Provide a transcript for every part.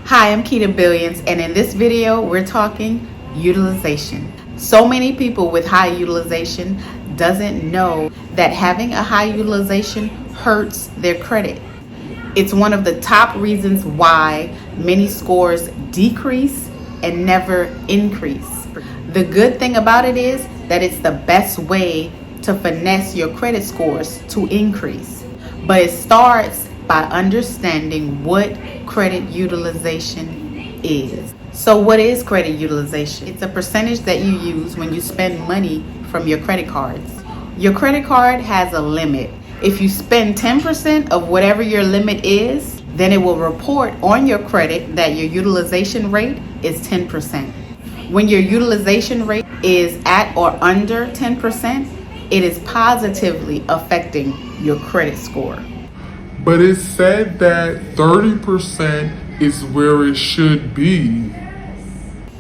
Hi, I'm Key to Billions, and in this video, we're talking utilization. So many people with high utilization doesn't know that having a high utilization hurts their credit. It's one of the top reasons why many scores decrease and never increase. The good thing about it is that it's the best way to finesse your credit scores to increase. But it starts by understanding what credit utilization is. So what is credit utilization? It's a percentage that you use when you spend money from your credit cards. Your credit card has a limit. If you spend 10% of whatever your limit is, then it will report on your credit that your utilization rate is 10%. When your utilization rate is at or under 10%, it is positively affecting your credit score. But it said that 30% is where it should be.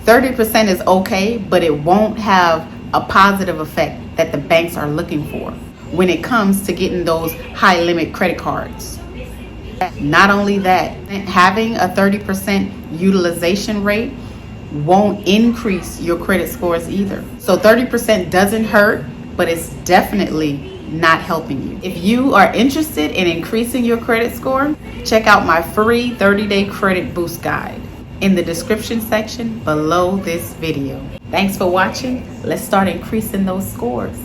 30% is okay, but it won't have a positive effect that the banks are looking for when it comes to getting those high limit credit cards. Not only that, having a 30% utilization rate won't increase your credit scores either. So 30% doesn't hurt, but it's definitely not helping you. If you are interested in increasing your credit score, check out my free 30-day credit boost guide in the description section below this video. Thanks for watching. Let's start increasing those scores.